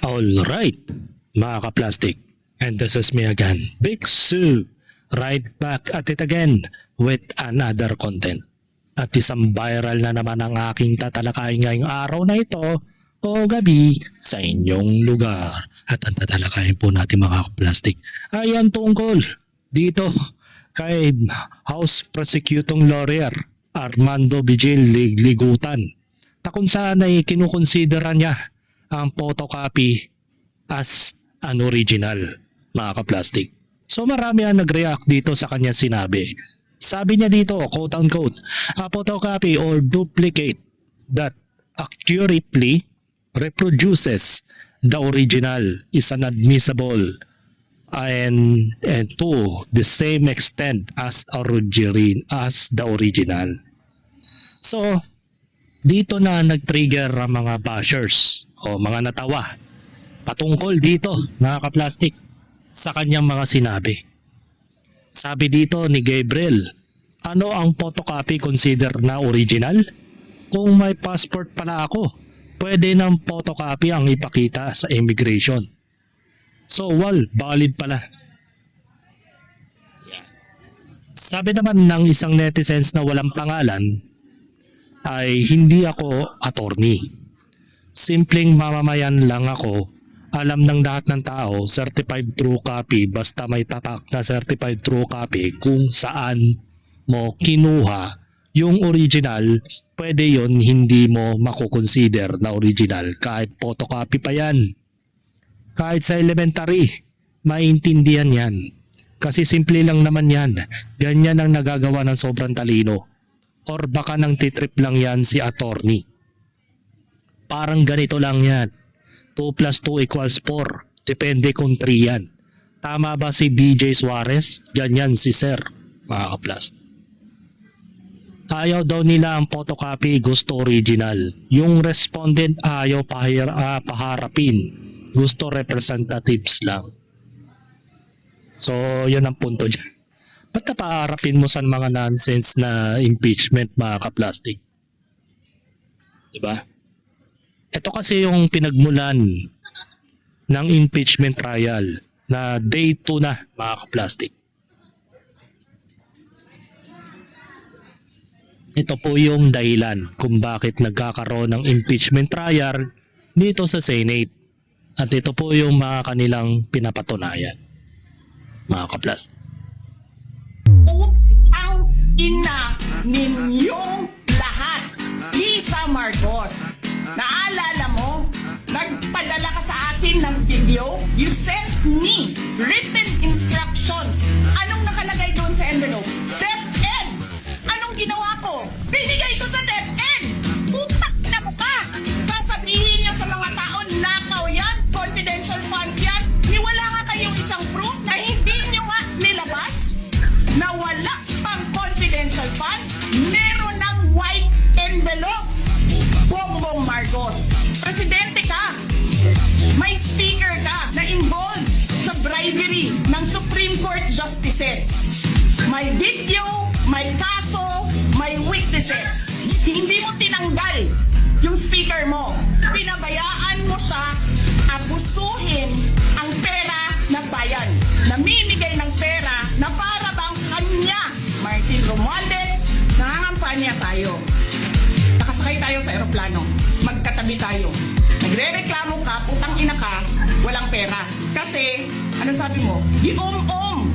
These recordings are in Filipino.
Alright, mga ka-plastic. And this is me again, Big Sue. Right back at it again with another content. At isang viral na naman ang aking tatalakayin ngayong araw na ito o gabi sa inyong lugar. At ang tatalakayin po natin mga ka-plastic ay ang tungkol dito kay House Prosecuting Lawyer Armando Vigil Ligutan na kung saan ay kinukonsidera niya ang photocopy as an original, mga ka-plastic. So marami ang nag-react dito sa kanya sinabi. Sabi niya dito, quote unquote, a photocopy or duplicate that accurately reproduces the original is unadmissible and to the same extent as the original. So dito na nag-trigger ang mga bashers o mga natawa patungkol dito, mga ka-plastic, sa kanyang mga sinabi. Sabi dito ni Gabriel, ano ang photocopy consider na original? Kung may passport pala ako, pwede ng photocopy ang ipakita sa immigration. So, valid pala. Sabi naman ng isang netizens na walang pangalan, ay hindi ako attorney. Simpleng mamamayan lang ako. Alam ng lahat ng tao, certified true copy, basta may tatak na certified true copy kung saan mo kinuha yung original, pwede yon hindi mo makukonsider na original kahit photocopy pa yan. Kahit sa elementary, maintindihan yan. Kasi simple lang naman yan. Ganyan ang nagagawa ng sobrang talino. Or baka nang titrip lang yan si attorney. Parang ganito lang yan. 2 plus 2 equals 4. Depende kung 3 yan. Tama ba si BJ Suarez? Ganyan si Sir, mga ka-plast. Ayaw daw nila ang photocopy, gusto original. Yung respondent ayaw paharapin. Gusto representatives lang. So, yun ang punto dyan. Ba't ka paharapin mo sa mga nonsense na impeachment, mga ka-plastic? Diba? Ito kasi yung pinagmulan ng impeachment trial na day 2 na, mga ka-plastic. Ito po yung dahilan kung bakit nagkakaroon ng impeachment trial dito sa Senate. At ito po yung mga kanilang pinapatunayan, mga ka-plastic. Ang ina ninyong lahat, Lisa Marcos. Naalala mo? Nagpadala ka sa akin ng video. You sent me written instructions. Anong nakalagay doon sa envelope? DepEd! Anong ginawa ko? Binigay ko sa DepEd! Putak na mo ka! Sasabihin niyo sa mga tao, nakaw yan, confidential funds yan. Niwala nga kayong isang proof na hindi niyo nga nilabas na wala pang confidential funds. Meron ng white envelope. Bongbong Marcos, presidente ka, may speaker ka na involved sa bribery ng Supreme Court justices. May video, may kaso, may witnesses. Hindi mo tinanggal yung speaker mo. Pinabayaan mo siya abusuhin ang pera na bayan. Namimigay ng pera na para bang kanya, Martin Romualdez, nangangampanya tayo. Nakasakay tayo sa eroplano. Magkatabi tayo. Nagre-reklamo ka, putang ina ka, walang pera. Kasi, ano sabi mo? Gium-um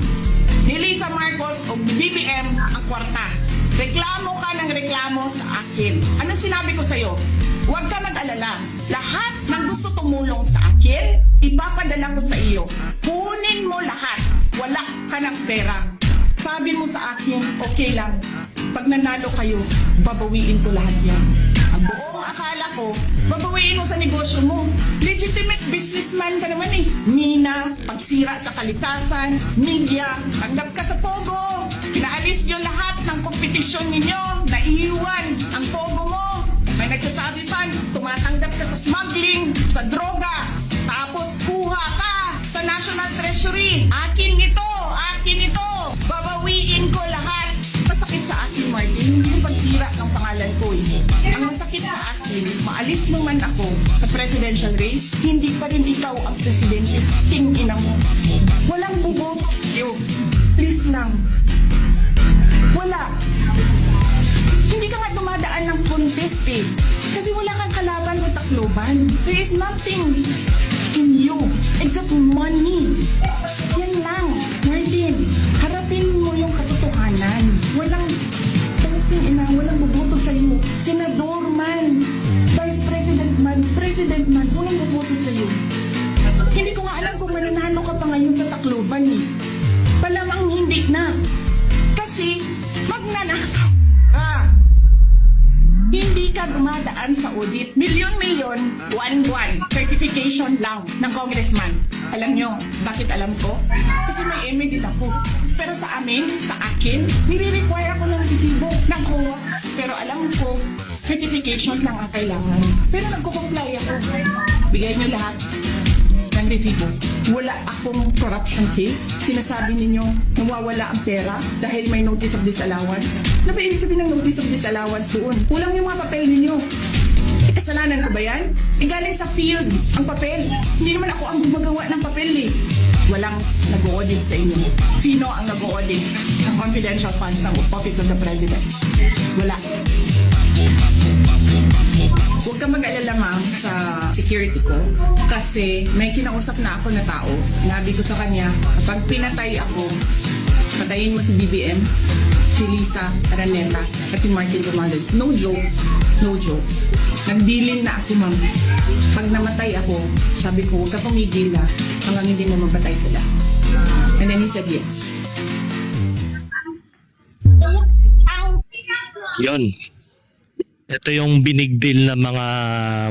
ni Lisa Marcos o ni BBM ang kwarta. Reklamo ka ng reklamo sa akin. Ano sinabi ko sa'yo? Huwag ka mag-alala. Lahat ng gusto tumulong sa akin, ipapadala ko sa iyo. Kunin mo lahat. Wala ka ng pera. Sabi mo sa akin, okay lang. Pag nanalo kayo, babawiin ko lahat yan. Ang buong akala ko, babawiin mo sa negosyo mo. Legitimate businessman ka naman eh. Mina, pagsira sa kalikasan, media, tanggap ka sa Pogo. Pinaalis nyo lahat ng kompetisyon ninyo, naiiwan ang Pogo mo. May nagsasabi pa, tumatanggap ka sa smuggling, sa droga. Tapos kuha ka sa National Treasury. Akin ito, akin ito. Babawiin ko lahat. Masakit sa akin, Martin, hindi yung pagsira ng pangalan ko eh. Ang masakit sa akin, maalis naman ako sa presidential race, hindi pa rin ikaw There is nothing in you except money. Yan lang, Martin. Harapin mo yung katotohanan. Walang walang boboto sa'yo. Senador man, Vice President man, President man, walang boboto sa'yo. Hindi ko nga alam kung mananalo ka pa ngayon sa Tacloban eh. Palamang hindi na. Kasi, magnanakaw ka. Hindi ka dumadaan sa audit. Milyon-milyon, buwan-buwan, certification lang ng congressman. Alam nyo, bakit alam ko? Kasi may MA din ako. Pero sa amin, sa akin, nire-require ako ng resibo ng COA. Pero alam ko, certification lang ang kailangan. Pero nagko-comply ako. Bigay nyo lahat ng resibo. Wala akong corruption case. Sinasabi ninyo, nawawala ang pera dahil may notice of disallowance. Ano ba ibig sabihin ng notice of disallowance doon? Kulang yung mga papel ninyo. Kasalanan ko ba yan? Galing sa field ang papel. Hindi naman ako ang gumagawa ng papel eh. Walang nag-audit sa inyo. Sino ang nag-audit ng confidential funds ng Office of the President? Wala. Huwag ka mag-alala ma'am sa security ko kasi may kinausap na ako na tao. Sinabi ko sa kanya, kapag pinatay ako, patayin mo si BBM, si Lisa Araneta at si Martin Romualdez. No joke. No joke. Nagbilin na ako ma'am. Pag namatay ako, sabi ko, huwag ka tumigil hanggang hindi mo mapatay sila. And then he said yes. Yon. Ito yung binigbil ng mga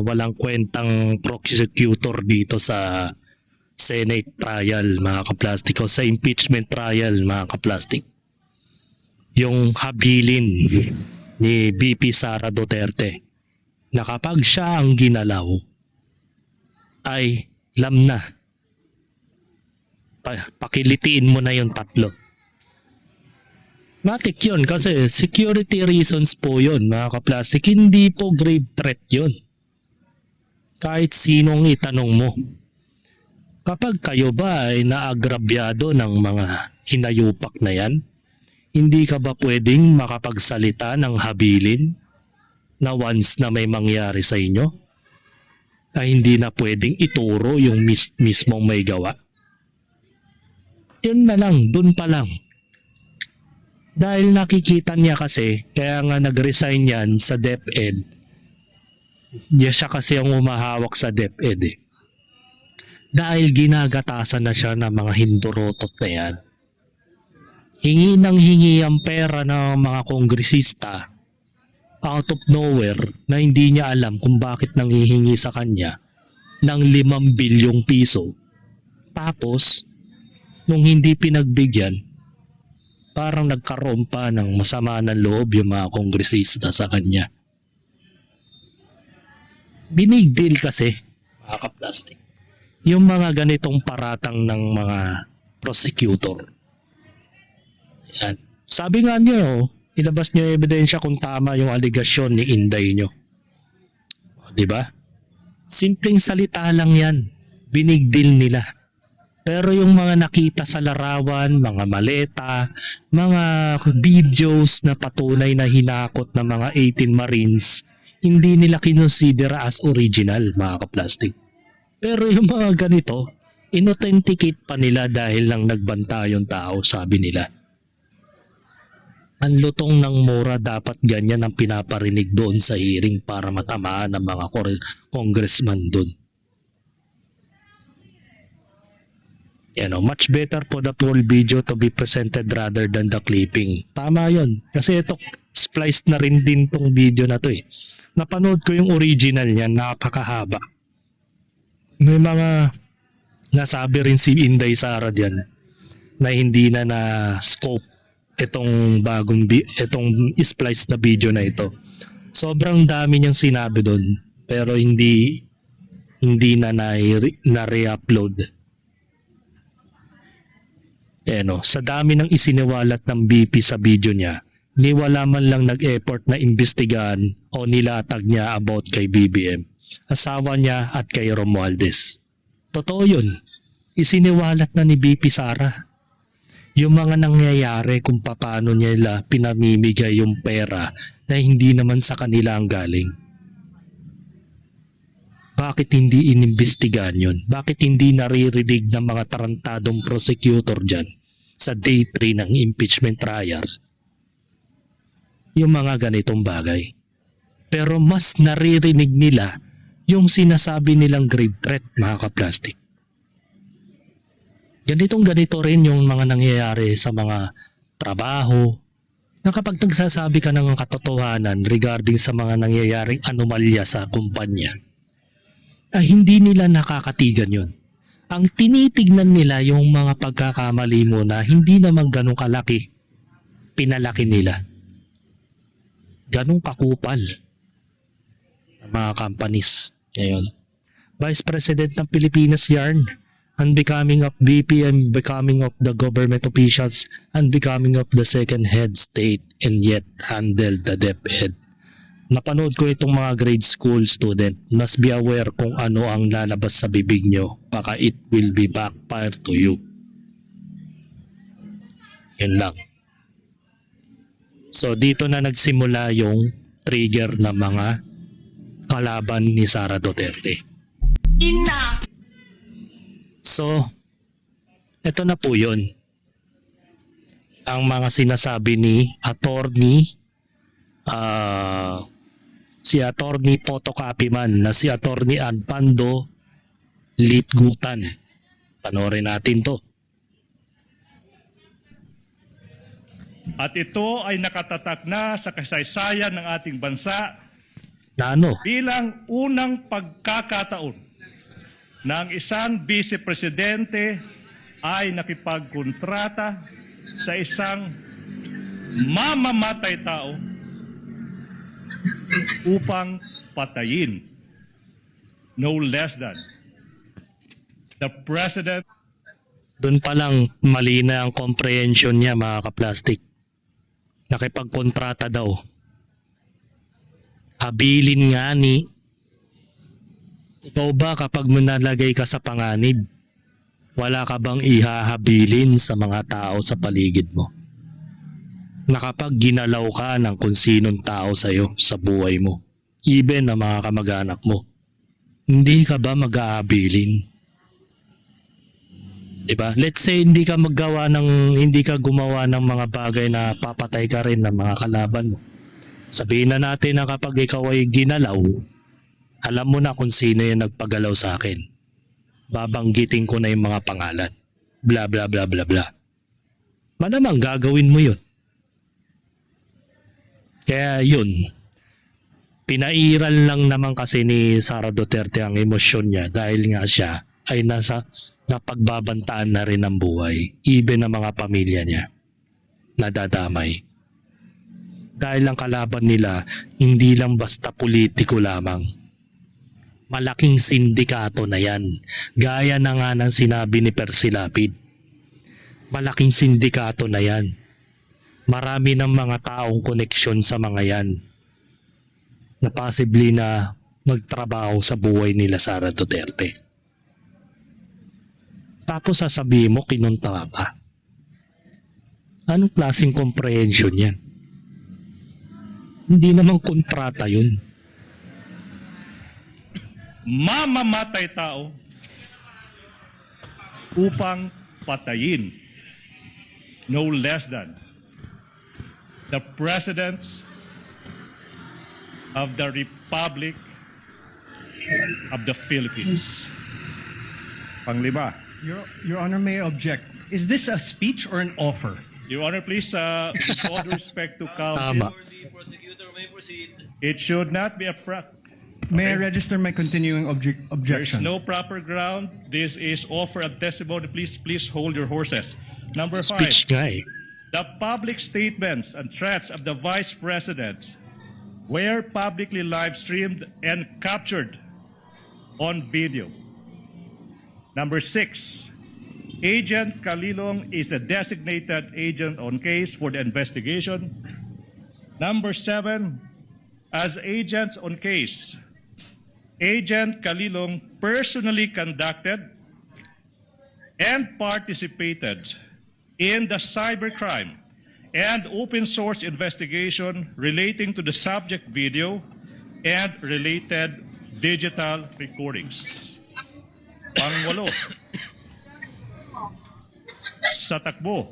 walang kwentang prosecutor dito sa Senate trial, mga kaplastik, o sa impeachment trial, mga kaplastik. Yung habilin ni VP Sara Duterte na kapag siya ang ginalaw ay lam na. Pakilitiin mo na yung tatlo. Matik yun kasi security reasons po yun, mga kaplastik. Hindi po grave threat yun. Kahit sinong itanong mo. Kapag kayo ba ay naagrabyado ng mga hinayupak na yan, hindi ka ba pwedeng makapagsalita ng habilin na once na may mangyari sa inyo, ay hindi na pwedeng ituro yung mismong may gawa? Yun na lang, dun pa lang. Dahil nakikita niya kasi, kaya nga nag-resign yan sa DepEd. Siya kasi ang umahawak sa DepEd eh. Dahil ginagatasan na siya ng mga hindurotot na yan. Hingi ng hingi ang pera ng mga kongresista out of nowhere na hindi niya alam kung bakit nanghihingi sa kanya ng 5 bilyong piso. Tapos, nung hindi pinagbigyan, parang nagkaroon pa ng masama ng loob yung mga kongresista sa kanya. Binigdil kasi, mga kaplastik, yung mga ganitong paratang ng mga prosecutor. Yan. Sabi nga niyo, ilabas niyo ebidensya kung tama yung aligasyon ni Inday nyo. Di ba? Simpleng salita lang yan. Binigdil nila. Pero yung mga nakita sa larawan, mga maleta, mga videos na patunay na hinakot ng mga 18 Marines, hindi nila kinonsidera as original, mga kaplastik. Pero yung mga ganito, inauthenticate pa nila dahil lang nagbanta yung tao, sabi nila. Ang lutong ng mura, dapat ganyan ang pinaparinig doon sa hearing para matamaan ng mga congressman doon. Much better for the full video to be presented rather than the clipping. Tama yun. Kasi ito, spliced na rin din tong video na to eh. Napanood ko yung original niya, napakahaba. May mga nasabi rin si Inday Sara diyan na hindi na na-scope itong itong spliced na video na ito. Sobrang dami niyang sinabi doon pero hindi na na-re-upload. Sa dami ng isiniwalat ng BP sa video niya, ni wala man lang nag-effort na imbestigahan o nilatag niya about kay BBM, asawa niya at kay Romualdez. Totoo yun. Isiniwalat na ni BP Sara yung mga nangyayari kung paano nila pinamimigay yung pera na hindi naman sa kanila ang galing. Bakit hindi inimbestigahan yun? Bakit hindi naririnig ng mga tarantadong prosecutor dyan sa day 3 ng impeachment trial yung mga ganitong bagay? Pero mas naririnig nila yung sinasabi nilang grave threat, mga kaplastic. Ganito rin yung mga nangyayari sa mga trabaho, na kapag nagsasabi ka ng katotohanan regarding sa mga nangyayaring anomalya sa kumpanya, hindi nila nakakatigan yun. Ang tinitignan nila yung mga pagkakamali mo na hindi naman ganun kalaki, pinalaki nila. Ganun kakupal ang mga companies ngayon. Vice President ng Pilipinas yarn, unbecoming of VP and becoming of the government officials, unbecoming of the second head state and yet handle the DepEd. Napanood ko itong mga grade school student. Must be aware kung ano ang lalabas sa bibig nyo. Baka it will be backfire to you. Yun lang. So dito na nagsimula yung trigger ng mga kalaban ni Sara Duterte. Ina! So, ito na po yun. Ang mga sinasabi ni si Attorney Photocopyman na si Attorney Anpando Litgutan. Panoorin natin to. At ito ay nakatatak na sa kasaysayan ng ating bansa Na ano? bilang unang pagkakataon na ang isang vice-presidente ay nakipagkontrata sa isang mamamatay tao upang patayin no less than the president. Doon pa lang mali na ang comprehension niya, mga kaplastik. Nakipagkontrata daw. Habilin nga ni. Ikaw ba kapag nalagay ka sa panganib, wala ka bang ihahabilin sa mga tao sa paligid mo? Na kapag ginalaw ka ng kung sinong tao sa'yo sa buhay mo, even na mga kamag-anak mo, hindi ka ba mag-aabilin? Diba? Let's say hindi ka gumawa ng mga bagay na papatay ka rin ng mga kalaban mo. Sabihin na natin na kapag ikaw ay ginalaw, alam mo na kung sino yung nagpagalaw sa akin. Babanggitin ko na yung mga pangalan. Bla bla bla bla bla. Malamang gagawin mo yun. Kaya yun, pinairal lang naman kasi ni Sara Duterte ang emosyon niya dahil nga siya ay napagbabantaan na rin ng buhay, even ng mga pamilya niya, nadadamay. Dahil ang kalaban nila, hindi lang basta politiko lamang. Malaking sindikato na yan. Gaya na nga ng sinabi ni Percy Lapid. Malaking sindikato na yan. Marami ng mga taong koneksyon sa mga yan na possibly na magtrabaho sa buhay nila Sara Duterte. Tapos sasabihin mo kinontra ka. Anong klaseng comprehension yan? Hindi naman kontrata yun. Mamamatay tao upang patayin no less than the President of the Republic of the Philippines. Panglima. Your Honor, may I object? Is this a speech or an offer? Your Honor, please, with all respect to Tama. counsel, it should not be a May I register my continuing There is objection? no proper ground. This is offer of testimony. Please hold your horses. Number 5. Speech nga eh. The public statements and threats of the Vice President were publicly live streamed and captured on video. Number 6. Agent Kalilong is a designated agent on case for the investigation. Number 7. As agents on case, Agent Kalilong personally conducted and participated in the cybercrime and open source investigation relating to the subject video and related digital recordings. Pangwalo, sa takbo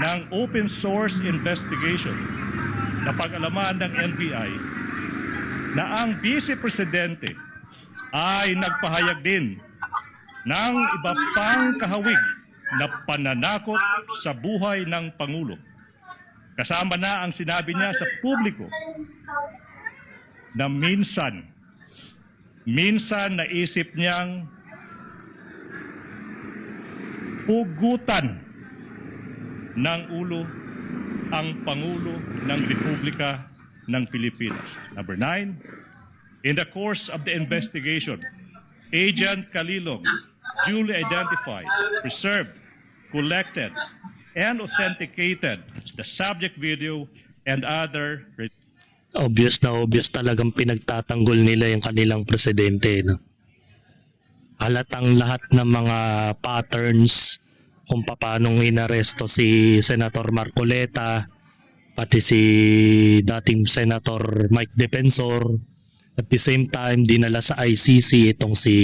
ng open source investigation na pag-alaman ng NBI na ang Vice Presidente ay nagpahayag din ng iba pang kahawig na pananakot sa buhay ng Pangulo. Kasama na ang sinabi niya sa publiko na minsan naisip niyang pugutan ng ulo ang Pangulo ng Republika ng Pilipinas. Number 9, in the course of the investigation, Agent Calilong duly identified, preserved, collected, and authenticated the subject video and other Obvious na obvious talagang pinagtatanggol nila yung kanilang presidente. No? Halatang lahat ng mga patterns kung paano inaresto si Senator Marcoleta, pati si dating Senator Mike Defensor, at the same time dinala sa ICC itong si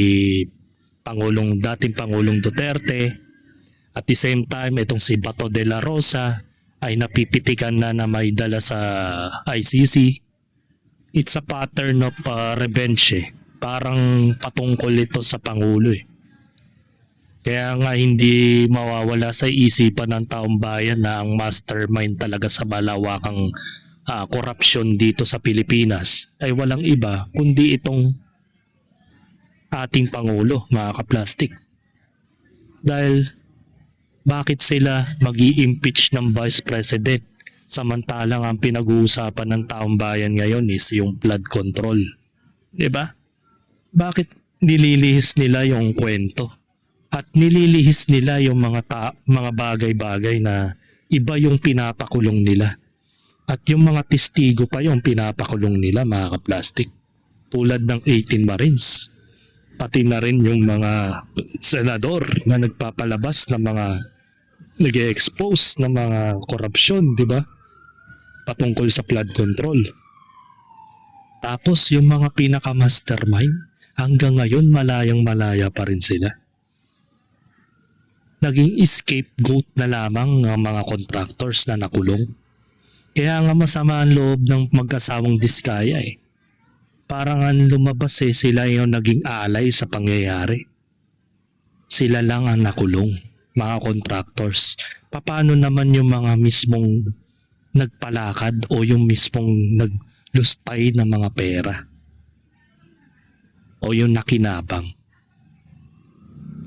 dating Pangulong Duterte, at the same time itong si Bato de la Rosa ay napipitikan na may dala sa ICC. It's a pattern of revenge eh. Parang patungkol ito sa Pangulo eh. Kaya nga hindi mawawala sa isipan ng taong bayan na ang mastermind talaga sa malawakang korupsyon dito sa Pilipinas ay walang iba kundi itong ating Pangulo, mga kaplastik. Dahil bakit sila mag-i-impeach ng Vice President samantalang ang pinag-uusapan ng taong bayan ngayon is yung flood control? Diba? Bakit nililihis nila yung kwento? At nililihis nila yung mga bagay-bagay na iba yung pinapakulong nila. At yung mga testigo pa yung pinapakulong nila, mga kaplastik. Tulad ng 18 Marines. Pati na rin yung mga senador na nagpapalabas ng mga nag-e-expose ng mga korupsyon, di ba? Patungkol sa flood control. Tapos yung mga pinaka-mastermind, hanggang ngayon malayang-malaya pa rin sila. Naging scapegoat na lamang ang mga contractors na nakulong. Kaya nga masama ang loob ng mag-asawang Diskaya eh. Parang ang lumabas eh, sila yung naging alay sa pangyayari. Sila lang ang nakulong, mga contractors. Paano naman yung mga mismong nagpalakad o yung mismong naglustay ng mga pera? O yung nakinabang?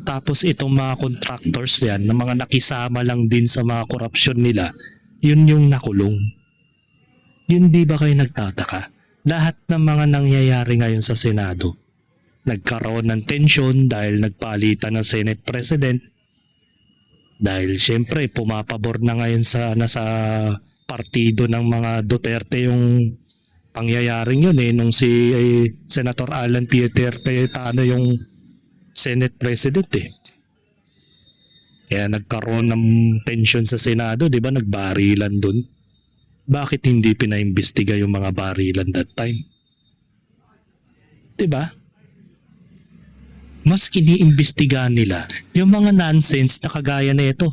Tapos itong mga contractors yan, na mga nakisama lang din sa mga korupsyon nila, yun yung nakulong. Yun di ba kayo nagtataka? Lahat ng mga nangyayari ngayon sa Senado, nagkaroon ng tensyon dahil nagpalitan ng Senate President, dahil siyempre pumapabor na ngayon sa nasa partido ng mga Duterte yung pangyayaring yun eh, nung si Senator Alan Peter Cayetano yung Senate President eh. Kaya nagkaroon ng tensyon sa Senado, di ba? Nagbarilan dun. Bakit hindi pinaimbestiga yung mga barilan that time? Diba? Mas iniimbestigahan nila yung mga nonsense na kagaya na ito.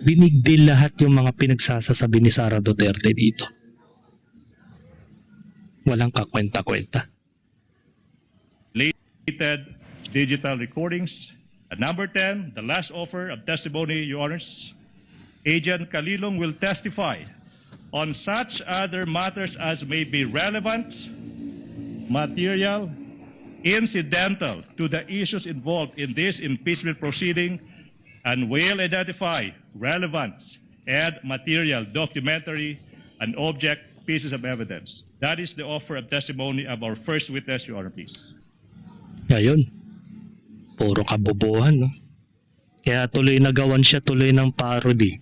Binigdil lahat yung mga pinagsasasabi ni Sara Duterte dito. Walang kakwenta-kwenta. Related digital recordings. At number 10, the last offer of testimony, Your Honors. Agent Calilong will testify on such other matters as may be relevant, material, incidental to the issues involved in this impeachment proceeding, and will identify relevant and material documentary and object pieces of evidence. That is the offer of testimony of our first witness, Your Honor, please. Ngayon, puro kabobohan, no? Kaya tuloy nagawan siya tuloy ng parody.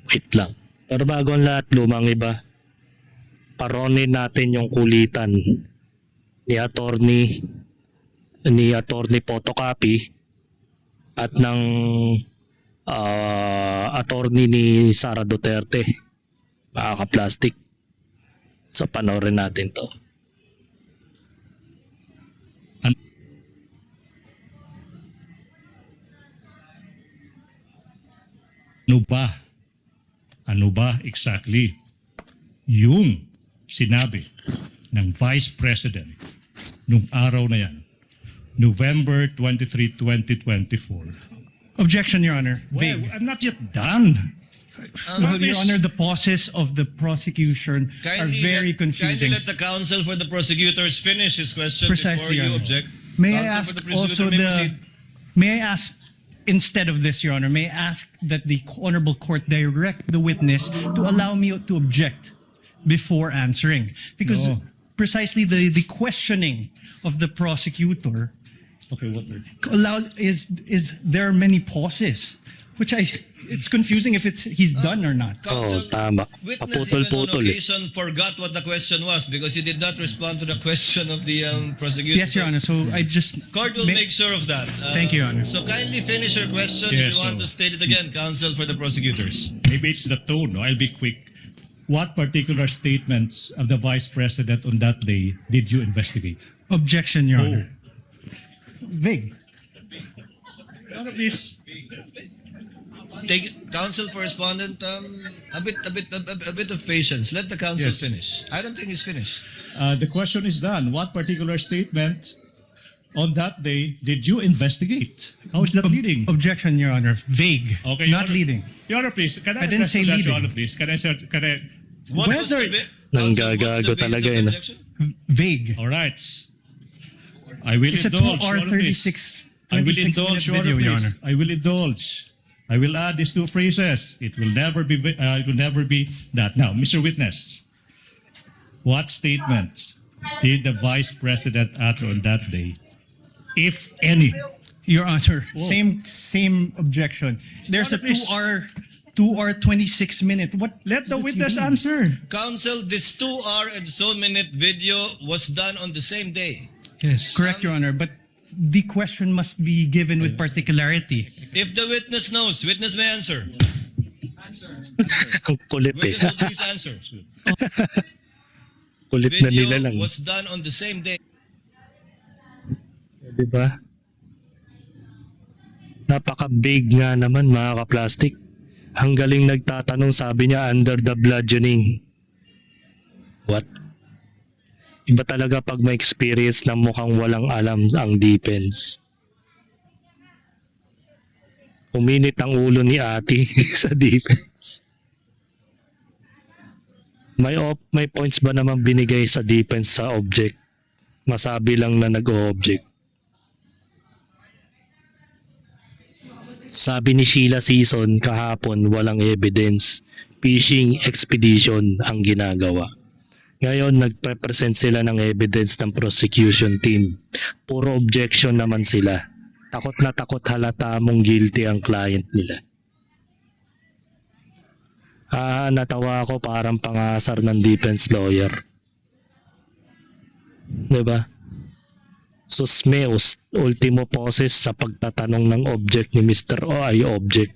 Wait lang. Pero bago ang lahat, lumang iba. Paronin natin yung kulitan ni attorney Photocopy at ng attorney ni Sara Duterte. Mga kaplastik. So panoorin natin to. Ano ba exactly yung sinabi ng Vice President nung araw na yan, November 23, 2024? Objection, Your Honor. Well, Vague. I'm not yet done. Well, Your Honor, the pauses of the prosecution are very confusing. Kindly let the counsel for the prosecutors finish his question Precisely, before you Your Honor. object. May I Counsel ask for the prosecutor also may proceed. may I ask, instead of this, Your Honor, may I ask that the Honorable Court direct the witness to allow me to object before answering? Because No. precisely the questioning of the prosecutor Okay, what? is there are many pauses, which it's confusing if he's done or not. Counsel, tama. witness even on Paputol-putol eh. occasion forgot what the question was because he did not respond to the question of the prosecutor. Yes, Your Honor. So I just Court will make sure of that. Thank you, Your Honor. So kindly finish your question Yes, if you want so- to state it again, counsel for the prosecutors. Maybe it's the tone. No? I'll be quick. What particular statements of the Vice President on that day did you investigate? objection, Your Honor. Vague. Please. Take counsel for respondent. A bit of patience. Let the counsel Yes. finish. I don't think he's finished. The question is done. What particular statement on that day did you investigate? How is that leading? Objection, Your Honor. Vague. Okay, Your Not Honor. leading. Your Honor, please. Can I I didn't address say to that, leading. Your Honor, please? Can I? What was Whether- the counsel, what's the Nanggagago basis talaga of yun, ah. objection? Vague. All right. I will It's a indulge. 2 hour Your Honor, please. 36 I will 26 indulge, minute Your Honor, video, Your please. Honor. I will indulge. I will add these two phrases. It will never be. It will never be that. Now, Mr. Witness, what statements did the Vice President utter on that day, if any? Your Honor, same objection. There's a Your Honor, 2 hour 26 minute. What? Let the does he witness mean? answer. Counsel, this 2 hour and so minute video was done on the same day. Yes. Correct, Your Honor. But the question must be given with particularity. If the witness knows, witness may answer. Ang kulit eh. Witness will please answer. Kulit na nila Video lang. was done on the same day. Di ba? Napaka-big nga naman mga ka-plastic. Ang galing nagtatanong, sabi niya under the bludgeoning. What? Iba talaga pag may experience na mukhang walang alam ang defense. Uminit ang ulo ni ate sa defense. May points ba naman binigay sa defense sa object? Masabi lang na nag-o-object. Sabi ni Sheila Season kahapon walang evidence. Fishing expedition ang ginagawa. Ngayon nagpe-present sila ng evidence ng prosecution team. Puro objection naman sila. Takot na takot halata mong guilty ang client nila. Natawa ako parang pangasar ng defense lawyer. Diba? Susmeus, ultimo poses sa pagtatanong ng object ni Mr. O ay object.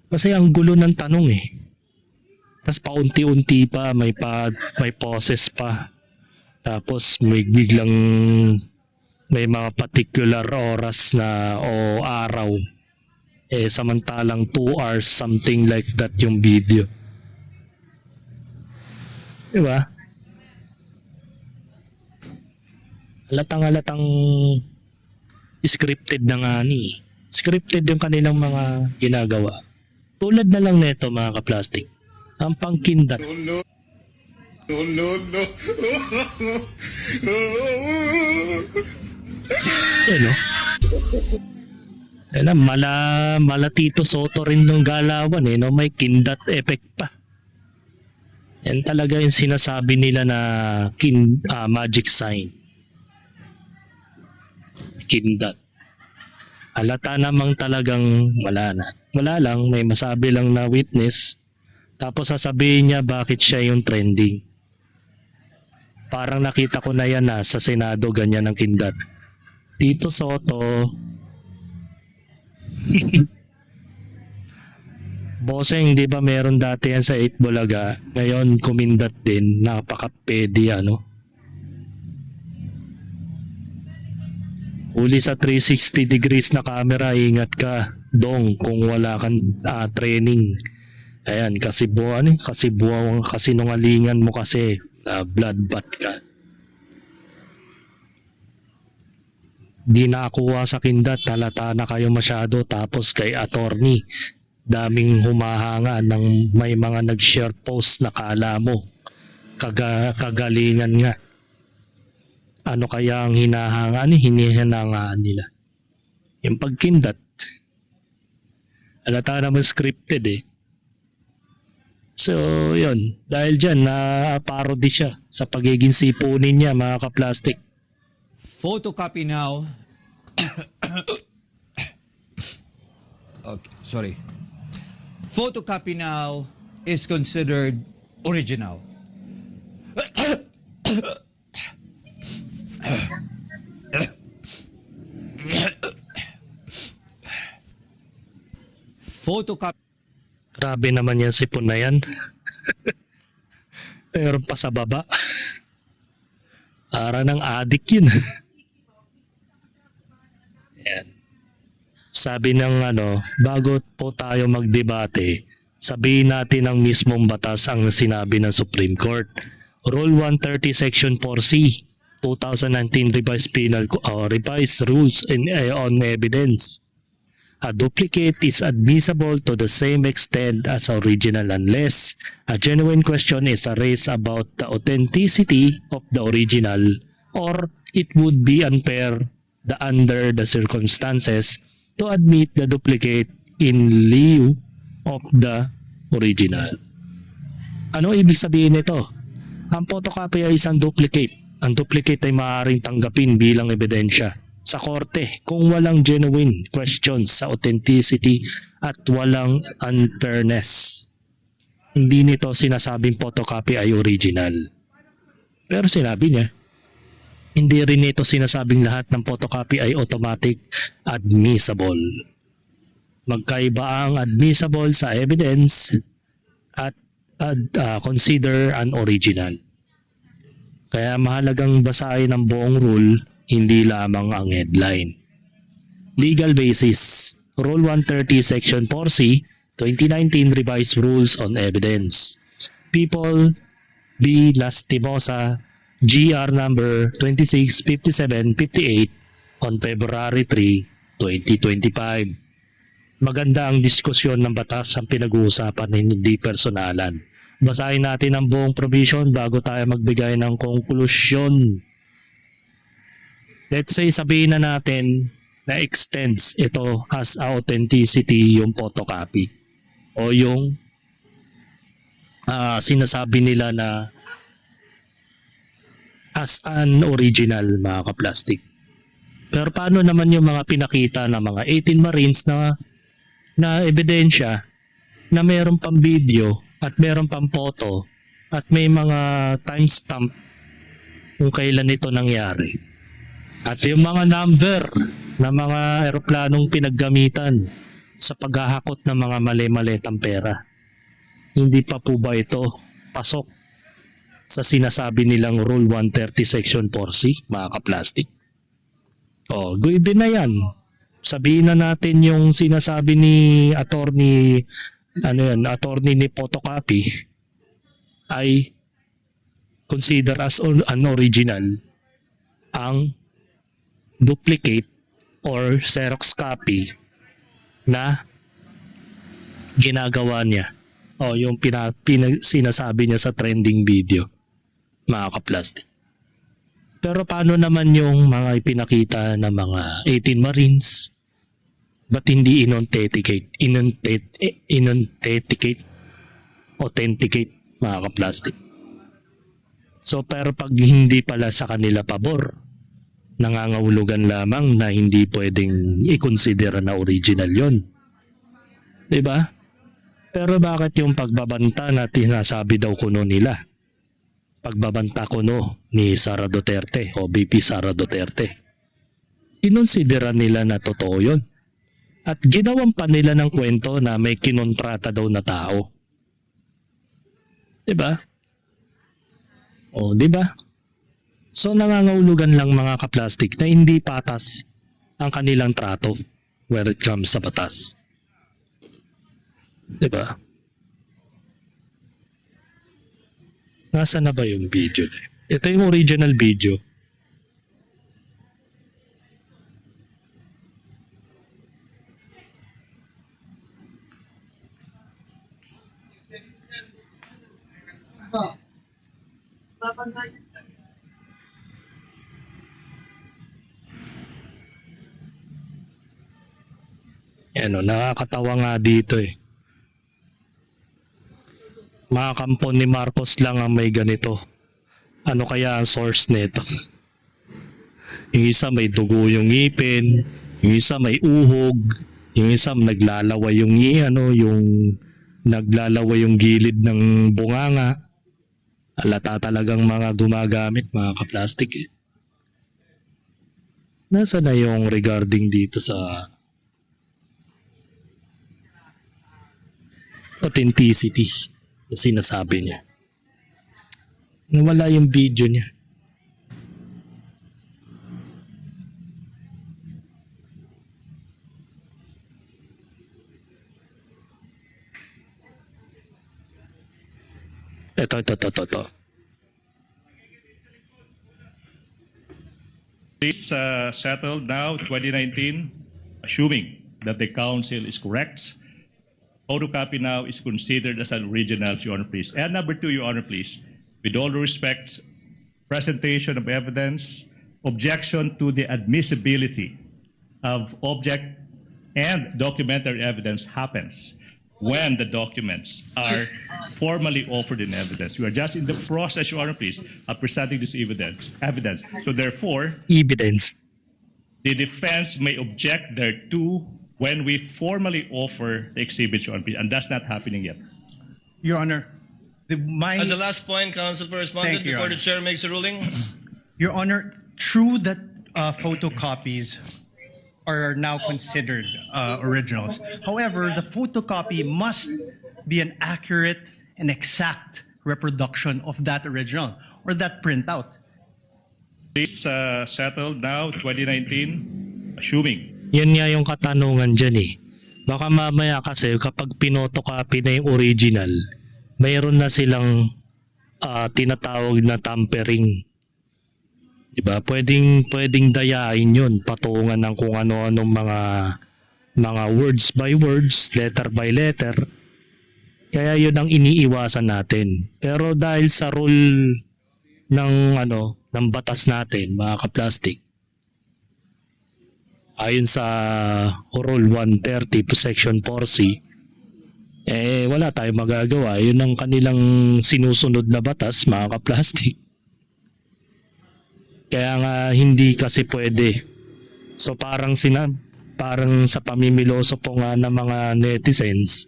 Kasi ang gulo ng tanong eh. Tapos paunti-unti pa, may poses pa. Tapos may biglang may mga particular oras na o araw. Samantalang 2 hours, something like that yung video. Diba? Halatang scripted na nga ni. Scripted yung kanilang mga ginagawa. Tulad na lang nito mga ka-plastic. Ang pangkindat. Ano? Yan mala Tito Soto rin ng galawan eh, no? May kindat effect pa. Yan talaga yung sinasabi nila na magic sign. Kindat. Halata namang talagang wala na. Wala lang, may masabi lang na witness. Tapos sasabihin niya bakit siya yung trending. Parang nakita ko na yan sa Senado ganyan ang kindat. Tito Soto. Bossing, di ba meron dati yan sa 8 Bulaga? Ngayon kumindat din, napaka-pedi ano. Huli sa 360 degrees na camera, ingat ka dong kung wala kang training. Ayan, kasi kasinungalingan mo kasi, bloodbath ka. Di nakakuha sa kindat, halata na kayo masyado, tapos kay attorney, daming humahanga ng may mga nag-share post na kala mo. Kagalingan nga. Ano kaya ang hinihinangaan nila? Yung pagkindat. Halata naman scripted eh. So, yun. Dahil dyan, na-parody siya sa pagiging sipunin niya, mga ka-plastic. Photocopy now. Okay, sorry. Photocopy now is considered original. Photocopy Grabe naman yan sipon na yan. Meron pa sa baba. Para ng adik yun. Yan. Sabi ng bago po tayo magdebate, sabihin natin ang mismong batas ang sinabi ng Supreme Court. Rule 130 Section 4C, 2019 Revised Rules on Evidence. A duplicate is admissible to the same extent as original unless a genuine question is raised about the authenticity of the original, or it would be unfair under the circumstances to admit the duplicate in lieu of the original. Ano ibig sabihin nito? Ang photocopy ay isang duplicate. Ang duplicate ay maaaring tanggapin bilang ebidensya sa korte kung walang genuine questions sa authenticity at walang unfairness. Hindi nito sinasabing photocopy ay original. Pero sinabi niya, hindi rin nito sinasabing lahat ng photocopy ay automatic admissible. Magkaiba ang admissible sa evidence at consider an original. Kaya mahalagang basahin ang buong rule, hindi lamang ang headline. Legal basis. Rule 130 Section 4C, 2019 Revised Rules on Evidence. People B. Lastimosa, GR number 265758 on February 3, 2025. Maganda ang diskusyon ng batas ang pinag-uusapan, hindi personalan. Basahin natin ang buong provision bago tayo magbigay ng konklusyon. Let's say sabihin na natin na extends ito as authenticity yung photocopy o yung sinasabi nila na as an original, mga ka-plastic. Pero paano naman yung mga pinakita ng mga 18 Marines na ebidensya na meron pang video at meron pang photo at may mga timestamp kung kailan ito nangyari? At yung mga number na mga eroplanong pinaggamitan sa paghahakot ng mga mali-malitang pera. Hindi pa po ba ito pasok sa sinasabi nilang Rule 130 Section 4C, mga ka-plastic? Guide na yan. Sabihin na natin yung sinasabi ni attorney ni photocopy ay consider as an original ang duplicate or Xerox copy na ginagawa niya o yung sinasabi niya sa trending video, mga ka-plastic. Pero paano naman yung mga ipinakita ng mga 18 Marines? Ba't hindi authenticate, mga ka-plastic? So pero pag hindi pala sa kanila pabor, nangangahulugan lamang na hindi pwedeng i-consider na original yon. Diba? Pero bakit yung pagbabanta na tinasabi daw kuno nila? Pagbabanta kuno ni Sara Duterte o VP Sara Duterte. Kinonsidera nila na totoo yun. At ginawan pa nila ng kwento na may kinontrata daw na tao. Diba? Diba? So nangangahulugan lang, mga ka-plastic, na hindi patas ang kanilang trato when it comes sa batas. Diba? Nasaan na ba yung video? Ito yung original video. Ano, nakakatawa nga dito eh. Mga kampon ni Marcos lang ang may ganito. Ano kaya ang source nito? Yung isa may dugo yung ngipin, yung isa may uhog, yung isa naglalaway yung yung naglalaway yung gilid ng bunganga. Alata talagang mga gumagamit, mga kaplastik eh. Nasa na yung regarding dito sa authenticity na sinasabi niya? Nawala yung video niya. Ito. This settled now, 2019, assuming that the council is correct. Photocopy now is considered as an original, Your Honor, please. And number two, Your Honor, please, with all due respect, presentation of evidence, objection to the admissibility of object and documentary evidence happens when the documents are formally offered in evidence. We are just in the process, Your Honor, please, of presenting this evidence. So therefore, Evidence. the defense may object thereto when we formally offer the exhibits, Your Honor, please, and that's not happening yet. Your Honor, As a last point, counsel for respondent, Thank you, before Your the chair makes a ruling. Your Honor, true that photocopies are now considered originals. However, the photocopy must be an accurate and exact reproduction of that original or that printout. This settled now, 2019, assuming Yan nga yung katanungan dyan eh. Baka mamaya kasi kapag pinotocopy na yung original, mayroon na silang tinatawag na tampering. Diba? Pwedeng dayain yun, patungan ng kung ano-anong mga words by words, letter by letter. Kaya yun ang iniiwasan natin. Pero dahil sa rule ng batas natin, mga kaplastik, ayon sa Rule 130 Section 4C, wala tayong magagawa. Yun ang kanilang sinusunod na batas, mga kaplastik. Kaya nga hindi kasi pwede. So parang sa pamimiloso po nga ng mga netizens,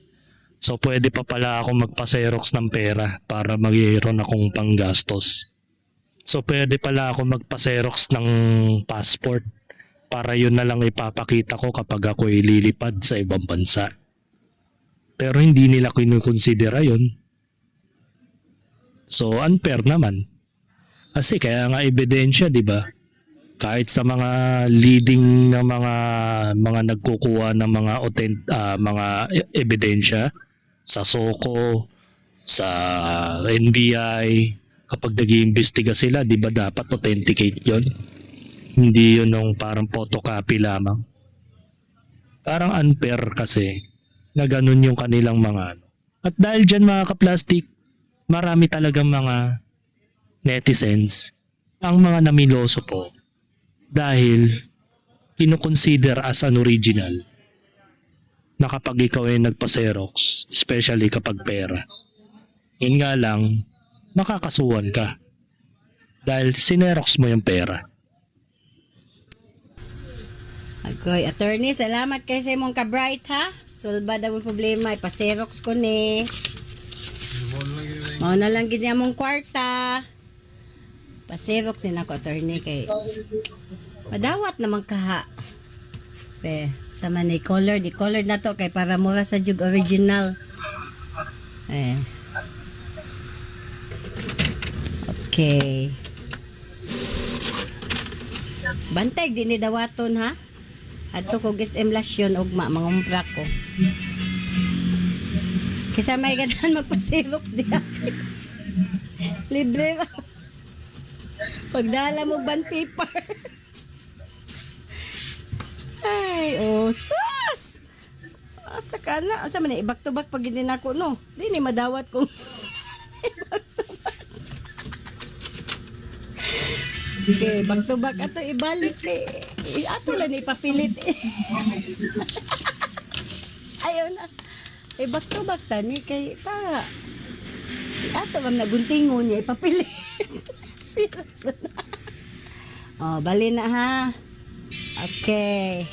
so pwede pa pala ako magpa-xerox ng pera para mayroon akong panggastos. So pwede pala ako magpa-xerox ng passport para yun na lang ipapakita ko kapag ako ililipad sa ibang bansa. Pero hindi nila kinukonsidera yun. So unfair naman. Kasi kaya nga ebidensya, di ba? Kahit sa mga leading na mga nagkukuha ng mga ebidensya sa SOCO, sa NBI, kapag nag-iimbestiga sila, di ba dapat authenticate yon? Hindi yun ng parang photocopy lamang. Parang unfair kasi na ganun yung kanilang mga ano. At dahil dyan mga kaplastik, marami talagang mga netizens ang mga namiloso po dahil kinukonsider as an original na kapag ikaw ay nagpa-xerox, especially kapag pera. Yun nga lang, makakasuhan ka dahil sinerox mo yung pera. Agoy, attorney, salamat kay sa imong ka-bright ha. Solba daw ang problema, ipa-xerox ko ni. Mao na lang gid mong kwarta. Pa-xerox din ako, attorney, kay madawat naman kaha. Sa man ni color, di color na to kay para mura sa jug original. Okay. Bantay, di ni dawaton ha. Ato kog SM Lasyon ugma mangumpra ko. Kisa may ganahan magpa-Xerox di ako. Libre ba? Pagdala mo bond paper. Ay, oh, sus! Asa ka na? Asa man back to back pag hindi na ako, no? Di ni madawat kong back to back. Okay, back to back ato ibalik eh. Ato lang ipapilit eh. Ayaw na. Eh, back to back tani kay ta. Ato bang naguntingon niya ipapilit. Serious na. Oh, bali na ha. Okay.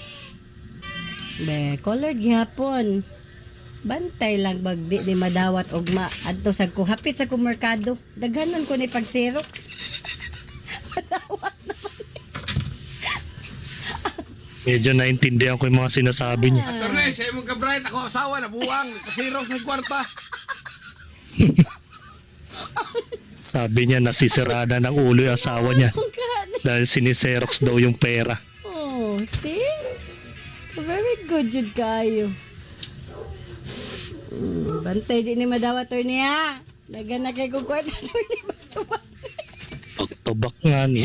Be, colored gihapon. Bantay lang bag di madawat ugma adto sa ko hapit sa merkado. Daghanon ko ni pag Xerox. Madawat naman. Medyo naintindihan ko yung mga sinasabi niya. Attorney, sa imong ka-bright, ako asawa, nabuwang, kasiros ng kwarta. Sabi niya nasisirada ng ulo yung asawa niya dahil siniserox daw yung pera. Oh, see? Very good jud kayo. Bantay di ni madawat niya. Dagan na kay kong kwarta ni back-to-back. Pagtubak nga ni.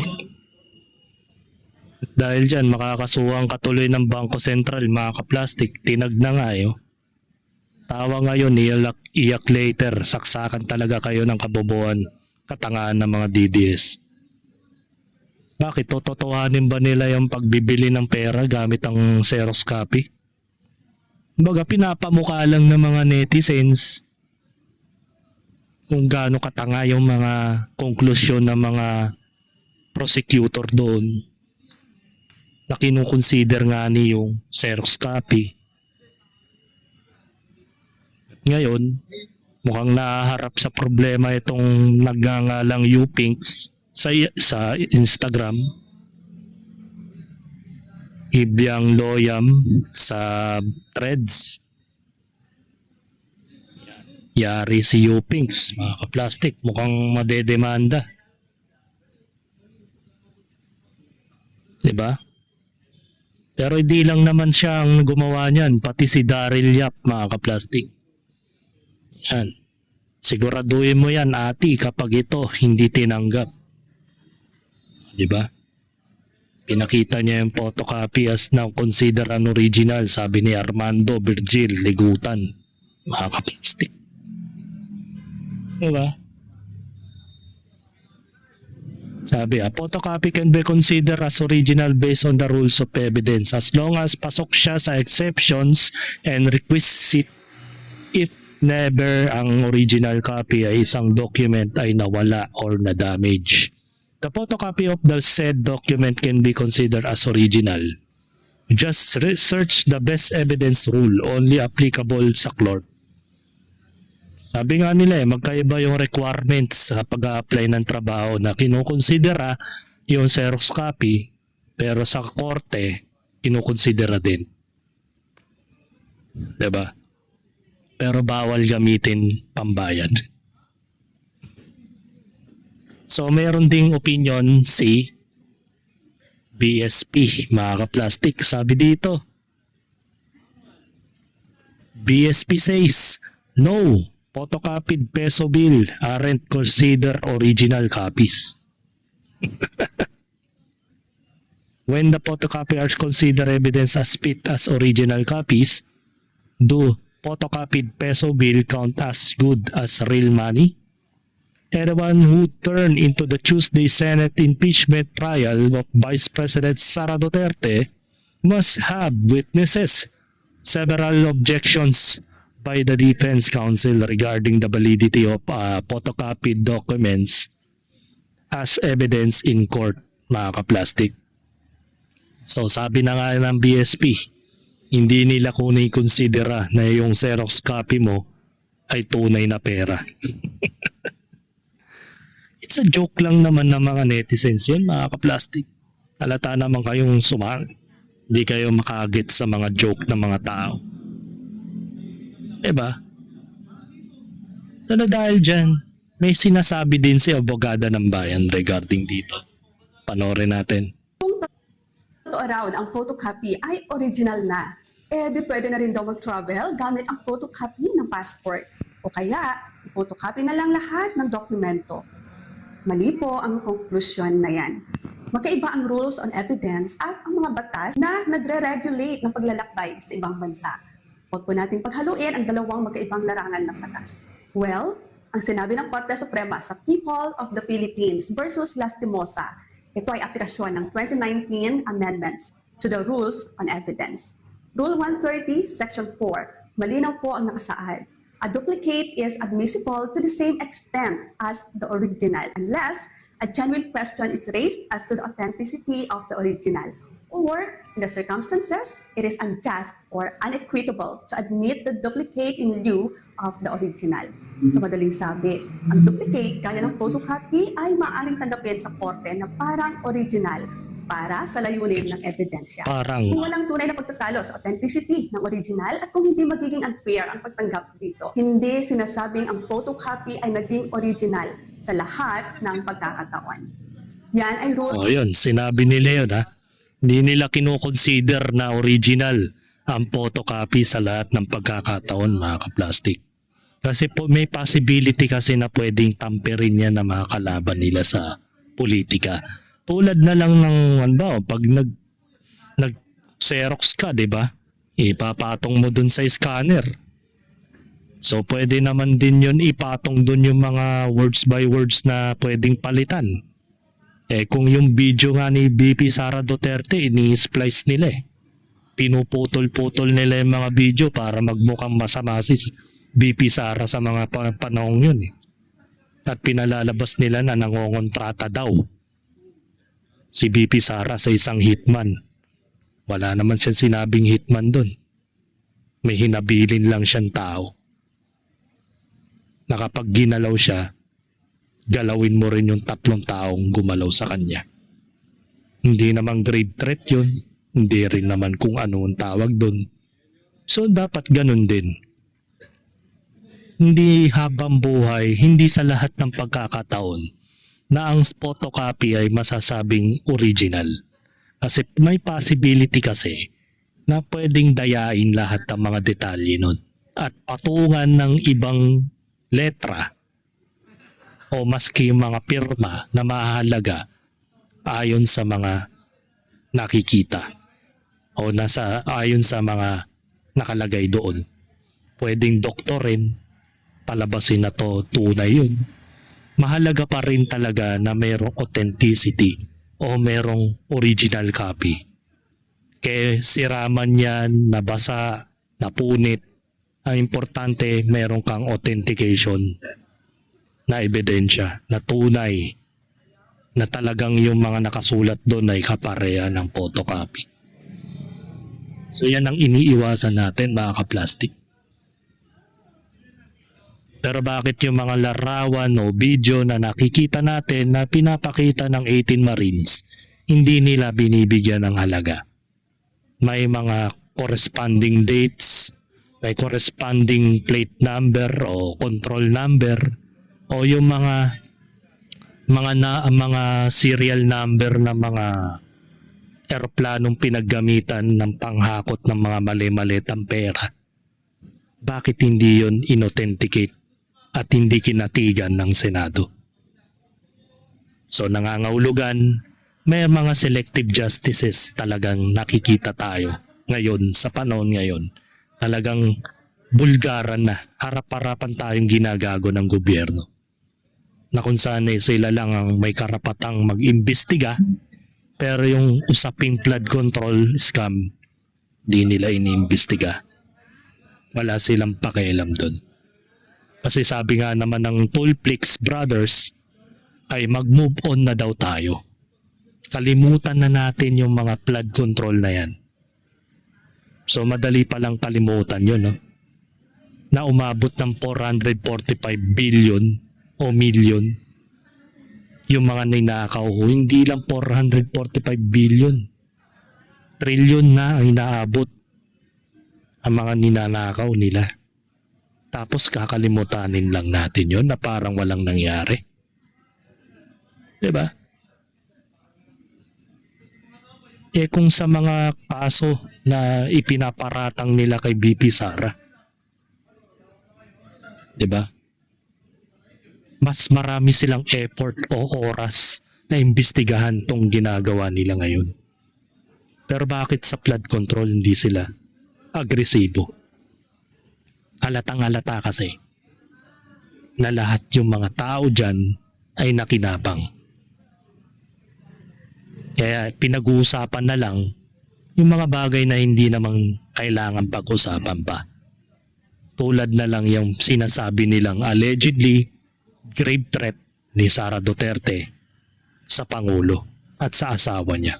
Dahil dyan, makakasuhan katuloy ng Bangko Sentral, mga kaplastik. Tinag na nga eh. Tawa ngayon, iyak later. Saksakan talaga kayo ng kabobohan. Katangaan ng mga DDS. Bakit? Tototohanin ba nila yung pagbibili ng pera gamit ang Xerox copy? Baga, pinapamukha lang ng mga netizens kung gaano katanga yung mga konklusyon ng mga prosecutor doon na kinukonsider nga ni yung Xerox copy. Ngayon, mukhang nahaharap sa problema itong nagngangalang U-Pinks sa Instagram. Hibyang Loyam sa Threads. Yari si U-Pinks, mga kaplastik, mukhang madedemanda. Diba? Pero hindi lang naman siya ang gumawa niyan, pati si Daryl Yap, mga kaplastik. Yan. Siguraduhin mo yan, ati, kapag ito hindi tinanggap. Diba? Pinakita niya yung photocopy as now consider an original, sabi ni Armando Virgil Ligutan, mga kaplastik. Diba? Sabi, a photocopy can be considered as original based on the rules of evidence as long as pasok siya sa exceptions and requisite if never ang original copy ay isang document ay nawala or na-damage. The photocopy of the said document can be considered as original. Just search the best evidence rule only applicable sa court. Sabi nga nila magkaiba yung requirements sa pag-a-apply ng trabaho na kinukonsidera yung Xerox copy pero sa korte kinukonsidera din. Diba? Pero bawal gamitin pambayad. So meron ding opinion si BSP, mga kaplastik. Sabi dito, BSP says, no, photocopied peso bill aren't considered original copies. When the photocopy are considered evidence as fit as original copies, do photocopied peso bill count as good as real money? Anyone who turned into the Tuesday Senate impeachment trial of Vice President Sara Duterte must have witnesses. Several objections by the Defense Counsel regarding the validity of photocopied documents as evidence in court, mga kaplastik. So sabi na nga ng BSP, hindi nila kunin konsidera na yung Xerox copy mo ay tunay na pera. It's a joke lang naman ng mga netizens yun, mga kaplastik. Halata naman kayong hindi kayo makagit sa mga joke ng mga tao. Diba? So na dahil dyan, may sinasabi din si Abogada ng Bayan regarding dito. Panoorin natin. photo around ang photocopy ay original na, di pwede na rin daw mag-travel gamit ang photocopy ng passport. O kaya, i-photocopy na lang lahat ng dokumento. Mali po ang konklusyon na yan. Magkaiba ang rules on evidence at ang mga batas na nagre-regulate ng paglalakbay sa ibang bansa. Huwag po natin paghaluin ang dalawang magkaibang larangan ng batas. Well, ang sinabi ng Korte Suprema sa People of the Philippines versus Lastimosa, ito ay aplikasyon ng 2019 amendments to the Rules on Evidence. Rule 130, Section 4, malinaw po ang nakasaad. A duplicate is admissible to the same extent as the original unless a genuine question is raised as to the authenticity of the original, or in the circumstances, it is unjust or unequitable to admit the duplicate in lieu of the original. So madaling sabi, ang duplicate gaya ng photocopy ay maaaring tanggapin sa korte na parang original para sa layunin ng ebidensya. Kung walang tunay na pagtatalo sa authenticity ng original at kung hindi magiging unfair ang pagtanggap dito, hindi sinasabing ang photocopy ay naging original sa lahat ng pagkakataon. Yan ay rule. O yun, sinabi nila yun ha. Hindi nila kinoconsider na original ang photocopy sa lahat ng pagkakataon, mga kaplastic. Kasi po may possibility kasi na pwedeng tamperin yan ng mga kalaban nila sa politika. Tulad na lang ng pag nag-xerox ka, di ba? Ipapatong mo dun sa scanner. So pwede naman din yun ipatong dun yung mga words by words na pwedeng palitan. Kung yung video nga ni BP Sara Duterte, ini-splice nila Pinuputol-putol nila yung mga video para magmukhang masama si BP Sara sa mga panahong yun At pinalalabas nila na nangongontrata daw si BP Sara sa isang hitman. Wala naman siyang sinabing hitman doon. May hinabilin lang siyang tao. Na kapag ginalaw siya, galawin mo rin yung 3 taong gumalaw sa kanya. Hindi naman grave threat yun. Hindi rin naman kung ano ang tawag doon. So dapat ganun din. Hindi habang buhay, hindi sa lahat ng pagkakataon na ang photocopy ay masasabing original. Kasi may possibility kasi na pwedeng dayain lahat ng mga detalye nun at patungan ng ibang letra o maski mga pirma na mahalaga ayon sa mga nakikita o ayon sa mga nakalagay doon. Pwedeng doktorin, palabasin na to tunay yun. Mahalaga pa rin talaga na mayroong authenticity o mayroong original copy. Kaya siraman yan, nabasa, napunit, ang importante mayroong kang authentication na ebidensya, na tunay, na talagang yung mga nakasulat doon ay kapareha ng photocopy. So yan ang iniiwasan natin, mga kaplastic. Pero bakit yung mga larawan o video na nakikita natin na pinapakita ng 18 Marines, hindi nila binibigyan ng halaga? May mga corresponding dates, may corresponding plate number o control number, o yung mga serial number ng mga eroplanong pinaggamitan ng panghakot ng mga mali-malitang pera. Bakit hindi yun inauthenticate at hindi kinatigan ng Senado? So nangangahulugan, may mga selective justices talagang nakikita tayo ngayon, sa panahon ngayon. Talagang bulgaran na, harap-harapan tayong ginagago ng gobyerno. Na kung saan sila lang ang may karapatang mag-imbestiga, pero yung usaping flood control scam, di nila iniimbestiga. Wala silang pakialam doon. Kasi sabi nga naman ng Tulflix Brothers ay mag-move on na daw tayo. Kalimutan na natin yung mga flood control na yan. So madali palang kalimutan yun, no? Na umabot ng 445 billion o million yung mga ninakaw. Hindi lang 445 billion. Trillion na ang inaabot ang mga ninanakaw nila. Tapos kakalimutanin lang natin yon na parang walang nangyari. Diba? Eh kung sa mga kaso na ipinaparatang nila kay BP Sara, 'di ba? Mas marami silang effort o oras na imbestigahan tong ginagawa nila ngayon. Pero bakit sa flood control hindi sila agresibo? Halatang-halata kasi na lahat yung mga tao dyan ay nakinabang. Kaya pinag-uusapan na lang yung mga bagay na hindi namang kailangan pag-usapan pa. Tulad na lang yung sinasabi nilang allegedly grave threat ni Sara Duterte sa Pangulo at sa asawa niya.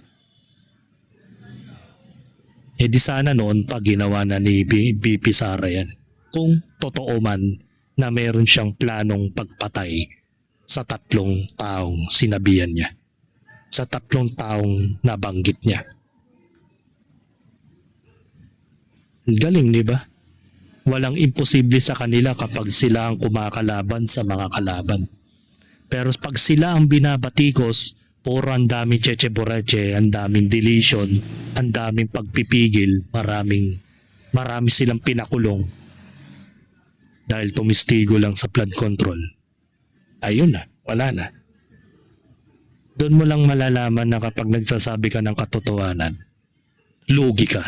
Eh di sana noon pag ginawa na ni BP Sara yan. Kung totoo man na meron siyang planong pagpatay sa 3 taong sinabihan niya. Sa 3 taong nabanggit niya. Galing, di ba? Walang imposible sa kanila kapag sila ang kumakalaban sa mga kalaban. Pero pag sila ang binabatikos, puro ang daming cheche-boreche, ang daming deletion, ang daming pagpipigil, marami silang pinakulong dahil tumistigo lang sa flood control. Ayun na, wala na. Doon mo lang malalaman na kapag nagsasabi ka ng katotohanan, lugi ka.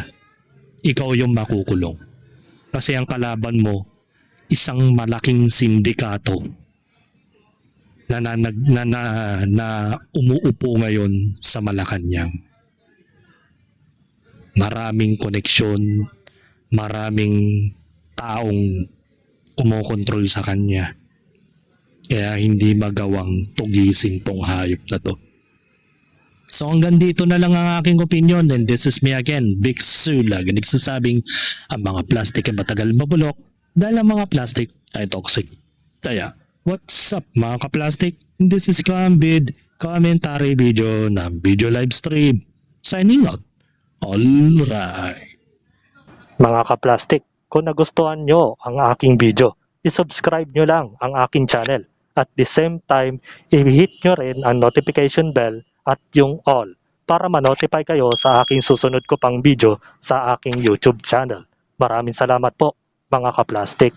Ikaw yung makukulong. Kasi ang kalaban mo, isang malaking sindikato na umuupo ngayon sa Malacanang. Maraming koneksyon, maraming taong kumokontrol sa kanya. Kaya hindi magawang tugisin tong hayop na to. So hanggang dito na lang ang aking opinion, and this is me again, Big Sue, lagi nagsasabing ang mga plastic ay matagal mabulok dahil ang mga plastic ay toxic. Kaya, what's up mga ka-plastic? This is Gambid, commentary video ng video live stream. Signing out. Alright. Mga ka-plastic, kung nagustuhan nyo ang aking video, isubscribe nyo lang ang aking channel. At the same time, i-hit nyo rin ang notification bell at yung all para ma-notify kayo sa aking susunod ko pang video sa aking YouTube channel. Maraming salamat po mga ka-plastic.